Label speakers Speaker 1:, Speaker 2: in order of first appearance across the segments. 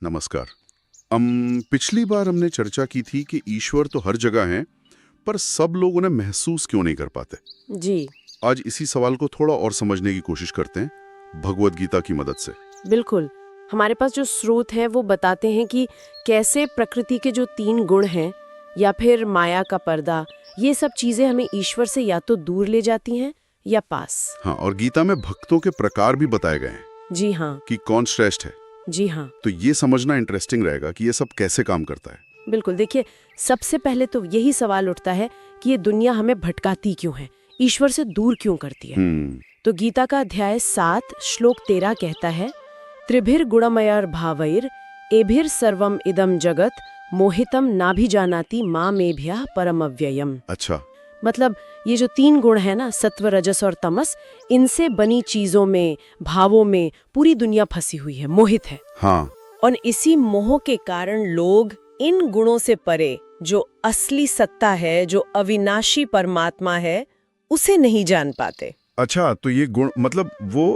Speaker 1: नमस्कार। पिछली बार हमने चर्चा की थी कि ईश्वर तो हर जगह है, पर सब लोग उन्हें महसूस क्यों नहीं कर पाते।
Speaker 2: जी
Speaker 1: आज इसी सवाल को थोड़ा और समझने की कोशिश करते हैं भगवत गीता की मदद से।
Speaker 2: बिल्कुल। हमारे पास जो स्रोत हैं वो बताते हैं कि कैसे प्रकृति के जो 3 गुण हैं या फिर माया का पर्दा, ये सब चीजें हमें ईश्वर से या तो दूर ले जाती हैं या पास।
Speaker 1: हाँ, और गीता में भक्तों के प्रकार भी बताए गए हैं
Speaker 2: जी हाँ।
Speaker 1: कि कौन श्रेष्ठ है।
Speaker 2: जी हाँ,
Speaker 1: तो ये समझना इंटरेस्टिंग रहेगा कि ये सब कैसे काम करता है।
Speaker 2: बिल्कुल। देखिए, सबसे पहले तो यही सवाल उठता है कि ये दुनिया हमें भटकाती क्यों है, ईश्वर से दूर क्यों करती है। तो गीता का अध्याय 7 श्लोक 13 कहता है, त्रिभिर गुणमयर भावैर एभिर सर्वम इदम जगत मोहितम नाभिजानाति मामेभ्यः परम अव्ययम।
Speaker 1: अच्छा,
Speaker 2: मतलब ये जो 3 गुण है ना, सत्व, रजस और तमस, इनसे बनी चीजों में, भावों में पूरी दुनिया फंसी हुई है, मोहित है।
Speaker 1: हाँ,
Speaker 2: और इसी मोह के कारण लोग इन गुणों से परे जो असली सत्ता है, जो अविनाशी परमात्मा है, उसे नहीं जान पाते।
Speaker 1: अच्छा, तो ये गुण मतलब वो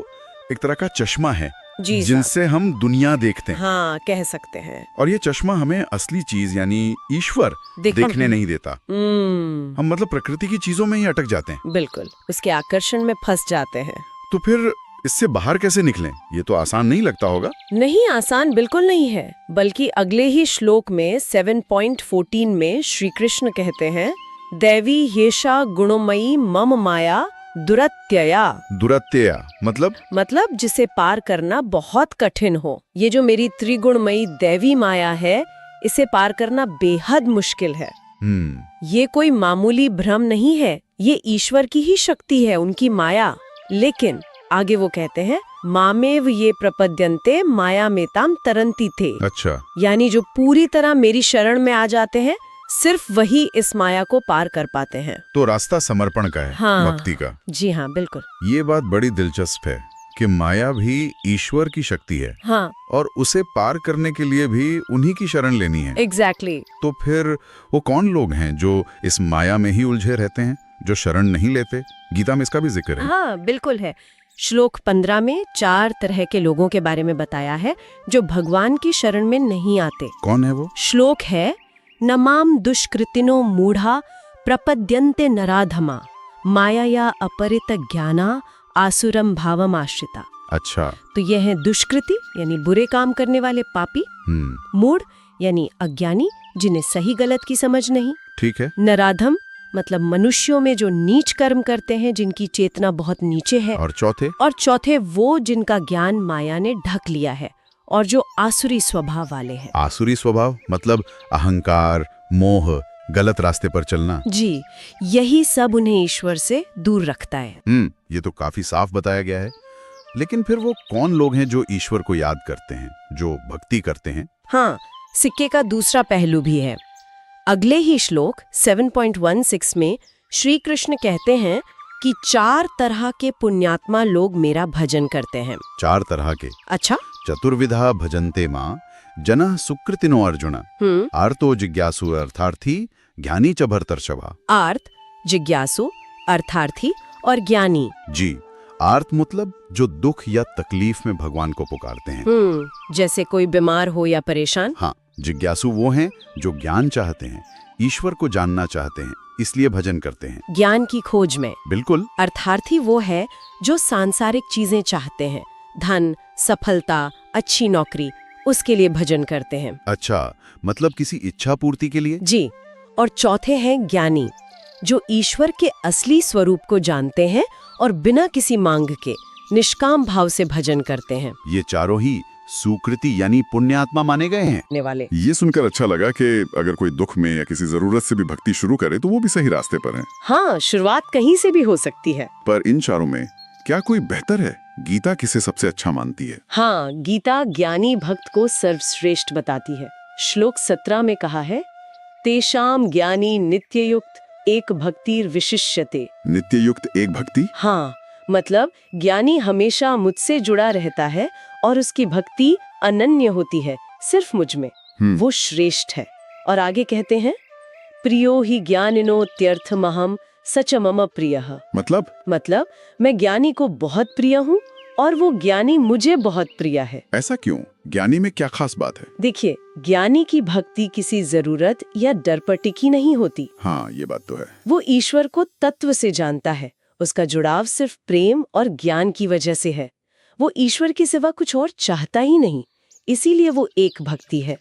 Speaker 1: एक तरह का चश्मा है
Speaker 2: जी साहब।
Speaker 1: जिनसे हम दुनिया देखते हैं।
Speaker 2: हाँ, कह सकते हैं।
Speaker 1: और ये चश्मा हमें असली चीज यानी ईश्वर देखने नहीं देता। हम मतलब प्रकृति की चीजों में ही अटक जाते हैं।
Speaker 2: बिल्कुल, उसके आकर्षण में फंस जाते हैं।
Speaker 1: तो फिर इससे बाहर कैसे निकलें? ये तो आसान नहीं लगता होगा।
Speaker 2: नहीं, आसान बिल्कुल नहीं है। बल्कि अगले ही श्लोक में 7.14 में श्री कृष्ण कहते हैं, दैवी ह्येषा गुणमयी मम माया दुरत्यया।
Speaker 1: दुरत्यया
Speaker 2: मतलब जिसे पार करना बहुत कठिन हो। ये जो मेरी त्रिगुणमयी दैवी माया है, इसे पार करना बेहद मुश्किल है। ये कोई मामूली भ्रम नहीं है, ये ईश्वर की ही शक्ति है, उनकी माया। लेकिन आगे वो कहते हैं, मामेव ये प्रपद्यन्ते माया मेताम तरंती थे।
Speaker 1: अच्छा,
Speaker 2: यानी जो पूरी तरह मेरी शरण में आ जाते हैं, सिर्फ वही इस माया को पार कर पाते हैं।
Speaker 1: तो रास्ता समर्पण का है।
Speaker 2: हाँ,
Speaker 1: भक्ति का।
Speaker 2: जी हाँ, बिल्कुल।
Speaker 1: ये बात बड़ी दिलचस्प है कि माया भी ईश्वर की शक्ति है।
Speaker 2: हाँ,
Speaker 1: और उसे पार करने के लिए भी उन्हीं की शरण लेनी है।
Speaker 2: एग्जैक्टली।
Speaker 1: तो फिर वो कौन लोग हैं जो इस माया में ही उलझे रहते हैं, जो शरण नहीं लेते? गीता में इसका भी जिक्र है।
Speaker 2: हाँ, बिल्कुल है। श्लोक 15 में 4 तरह के लोगों के बारे में बताया है जो भगवान की शरण में नहीं आते।
Speaker 1: कौन है वो?
Speaker 2: श्लोक है, नमाम दुष्कृतिनो मूढ़ा प्रपद्यन्ते नराधमा मायाया अपरित ज्ञाना आसुरम भावम आश्रिता।
Speaker 1: अच्छा,
Speaker 2: तो ये है दुष्कृति यानी बुरे काम करने वाले पापी, मूढ़ यानी अज्ञानी जिन्हें सही गलत की समझ नहीं,
Speaker 1: ठीक है।
Speaker 2: नराधम मतलब मनुष्यों में जो नीच कर्म करते हैं, जिनकी चेतना बहुत नीचे है।
Speaker 1: और चौथे
Speaker 2: वो जिनका ज्ञान माया ने ढक लिया है और जो आसुरी स्वभाव वाले हैं।
Speaker 1: आसुरी स्वभाव मतलब अहंकार, मोह, गलत रास्ते पर चलना।
Speaker 2: जी, यही सब उन्हें ईश्वर से दूर रखता है।
Speaker 1: ये तो काफी साफ बताया गया है। लेकिन फिर वो कौन लोग हैं जो ईश्वर को याद करते हैं, जो भक्ति करते हैं?
Speaker 2: हाँ, सिक्के का दूसरा पहलू भी है। अगले ही श्लोक 7.16 में श्री कृष्ण कहते हैं कि 4 तरह के पुण्यात्मा लोग मेरा भजन करते हैं।
Speaker 1: 4 तरह के?
Speaker 2: अच्छा।
Speaker 1: चतुर्विधा भजन्ते मां जनः सुकृतिनो अर्जुन आर्तो जिज्ञासु अर्थार्थी ज्ञानी च भर्तर्षभा।
Speaker 2: आर्त, जिज्ञासु, अर्थार्थी और ज्ञानी।
Speaker 1: जी, आर्त मतलब जो दुख या तकलीफ में भगवान को पुकारते हैं।
Speaker 2: जैसे कोई बीमार हो या परेशान।
Speaker 1: हाँ, जिज्ञासु वो हैं जो ज्ञान चाहते हैं, ईश्वर को जानना चाहते हैं, इसलिए भजन करते हैं,
Speaker 2: ज्ञान की खोज में।
Speaker 1: बिल्कुल।
Speaker 2: अर्थार्थी वो है जो सांसारिक चीजें चाहते हैं, धन, सफलता, अच्छी नौकरी, उसके लिए भजन करते हैं।
Speaker 1: अच्छा, मतलब किसी इच्छा पूर्ति के लिए।
Speaker 2: जी। और चौथे हैं ज्ञानी, जो ईश्वर के असली स्वरूप को जानते हैं और बिना किसी मांग के निष्काम भाव से भजन करते हैं।
Speaker 1: ये चारों ही सुकृति यानी पुण्यात्मा माने गए हैं।
Speaker 2: वाले।
Speaker 3: ये सुनकर अच्छा लगा कि अगर कोई दुख में या किसी जरूरत से भी भक्ति शुरू करे तो वो भी सही रास्ते पर है।
Speaker 2: हाँ, शुरुआत कहीं से भी हो सकती है।
Speaker 3: पर इन चारों में क्या कोई बेहतर है? गीता किसे सबसे अच्छा मानती है?
Speaker 2: हाँ, गीता ज्ञानी भक्त को सर्वश्रेष्ठ बताती है। श्लोक 17 में कहा है, तेषाम ज्ञानी नित्ययुक्त एक भक्तिर विशिष्यते।
Speaker 3: नित्ययुक्त एक भक्ति?
Speaker 2: हाँ, मतलब ज्ञानी हमेशा मुझसे जुड़ा रहता है और उसकी भक्ति अनन्य होती है, सिर्फ मुझ में। वो श्रेष्ठ है। और आगे कहते हैं, प्रियो ही ज्ञानिनो त्यर्थमहम सच मम प्रियः।
Speaker 3: मतलब
Speaker 2: मैं ज्ञानी को बहुत प्रिय हूँ और वो ज्ञानी मुझे बहुत प्रिय है।
Speaker 3: ऐसा क्यों? ज्ञानी में क्या खास बात है?
Speaker 2: देखिए, ज्ञानी की भक्ति किसी जरूरत या डर पर टिकी नहीं होती।
Speaker 3: हाँ, ये बात तो है।
Speaker 2: वो ईश्वर को तत्व से जानता है। उसका जुड़ाव सिर्फ प्रेम और ज्ञान की वजह से है। वो ईश्वर के सिवा कुछ और चाहता ही नहीं, इसीलिए वो एक भक्ति है।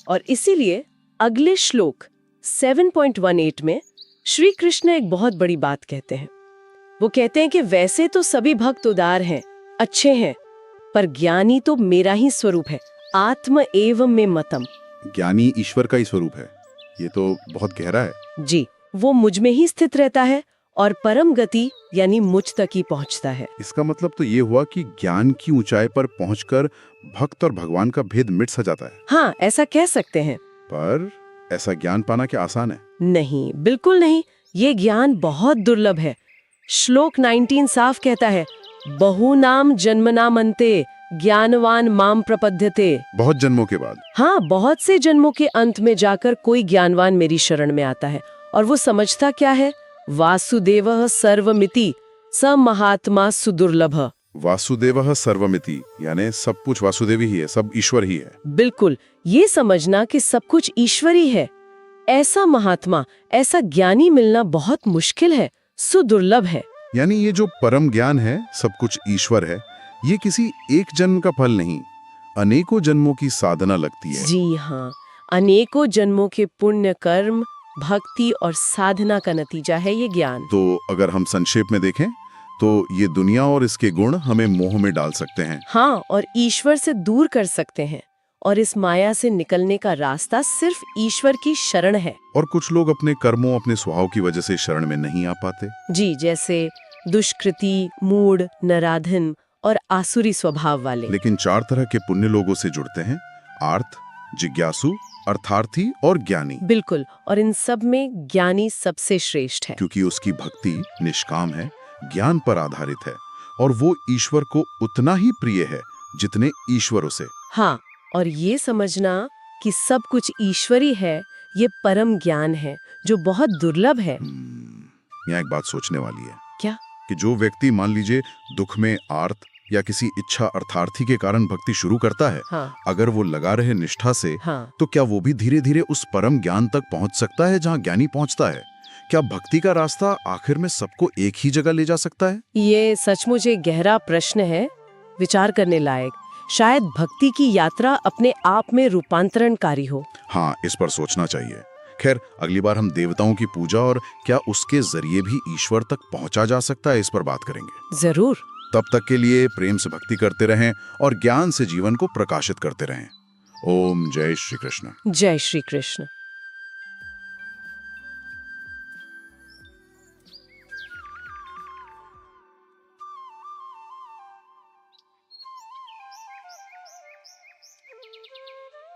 Speaker 2: और इसीलिए अगले श्लोक 7.18 में श्री कृष्ण एक बहुत बड़ी बात कहते हैं। वो कहते हैं कि वैसे तो सभी भक्त उदार हैं, अच्छे हैं, पर ज्ञानी तो मेरा ही स्वरूप है, आत्म एवं में मतम।
Speaker 3: ज्ञानी ईश्वर का ही स्वरूप है। ये तो बहुत गहरा है।
Speaker 2: जी, वो मुझ में ही स्थित रहता है और परम गति यानी मुझ तक ही पहुंचता है।
Speaker 3: इसका मतलब तो ये हुआ कि ज्ञान की ऊंचाई पर पहुंचकर भक्त और भगवान का भेद मिट सा जाता है।
Speaker 2: हाँ, ऐसा कह सकते हैं।
Speaker 3: पर ऐसा ज्ञान पाना क्या आसान है?
Speaker 2: नहीं, बिल्कुल नहीं। ये ज्ञान बहुत दुर्लभ है। श्लोक 19 साफ कहता है, बहुनाम जन्मनाम अन्ते ज्ञानवान माम प्रपद्यते।
Speaker 3: बहुत जन्मों के बाद।
Speaker 2: हाँ, बहुत से जन्मों के अंत में जाकर कोई ज्ञानवान मेरी शरण में आता है और वो समझता क्या है? वासुदेवः सर्वमिति स महात्मा सुदुर्लभ।
Speaker 3: वासुदेवः सर्वमिति यानी सब कुछ वासुदेव ही है, सब ईश्वर ही है।
Speaker 2: बिल्कुल, ये समझना कि सब कुछ ईश्वरी है, ऐसा महात्मा, ऐसा ज्ञानी मिलना बहुत मुश्किल है, सुदुर्लभ है।
Speaker 3: यानी ये जो परम ज्ञान है, सब कुछ ईश्वर है, ये किसी एक जन्म का फल नहीं, अनेकों जन्मों की साधना लगती है।
Speaker 2: जी हाँ, अनेकों जन्मों के पुण्य कर्म, भक्ति और साधना का नतीजा है ये ज्ञान।
Speaker 3: तो अगर हम संक्षेप में देखें तो ये दुनिया और इसके गुण हमें मोह में डाल सकते हैं।
Speaker 2: हाँ, और ईश्वर से दूर कर सकते हैं, और इस माया से निकलने का रास्ता सिर्फ ईश्वर की शरण है।
Speaker 3: और कुछ लोग अपने कर्मों, अपने स्वभाव की वजह से शरण में नहीं आ पाते।
Speaker 2: जी, जैसे दुष्कृति, मूढ़, नराधन और आसुरी स्वभाव वाले।
Speaker 3: लेकिन 4 तरह के पुण्य लोगों से जुड़ते हैं: आर्त, जिज्ञासु, अर्थार्थी और ज्ञानी।
Speaker 2: बिल्कुल, और इन सब में ज्ञानी सबसे श्रेष्ठ है,
Speaker 3: क्योंकि उसकी भक्ति निष्काम है, ज्ञान पर आधारित है, और वो ईश्वर को उतना ही प्रिय है जितने ईश्वर उसे।
Speaker 2: हाँ, और ये समझना कि सब कुछ ईश्वरी है, ये परम ज्ञान है जो बहुत दुर्लभ है।
Speaker 3: यहाँ एक बात सोचने वाली है।
Speaker 2: क्या?
Speaker 3: कि जो व्यक्ति मान लीजिए दुख में आर्त या किसी इच्छा अर्थार्थी के कारण भक्ति शुरू करता है,
Speaker 2: हाँ,
Speaker 3: अगर वो लगा रहे निष्ठा से,
Speaker 2: हाँ,
Speaker 3: तो क्या वो भी धीरे धीरे उस परम ज्ञान तक पहुंच सकता है जहां ज्ञानी पहुंचता है? क्या भक्ति का रास्ता आखिर में सबको एक ही जगह ले जा सकता है?
Speaker 2: ये सचमुच एक गहरा प्रश्न है, विचार करने लायक। शायद भक्ति की यात्रा अपने आप में रूपांतरणकारी हो।
Speaker 3: हाँ, इस पर सोचना चाहिए। खैर, अगली बार हम देवताओं की पूजा और क्या उसके जरिए भी ईश्वर तक पहुंचा जा सकता है, इस पर बात करेंगे।
Speaker 2: जरूर।
Speaker 3: तब तक के लिए प्रेम से भक्ति करते रहें और ज्ञान से जीवन को प्रकाशित करते रहें। ओम जय श्री कृष्ण।
Speaker 2: जय श्री कृष्ण।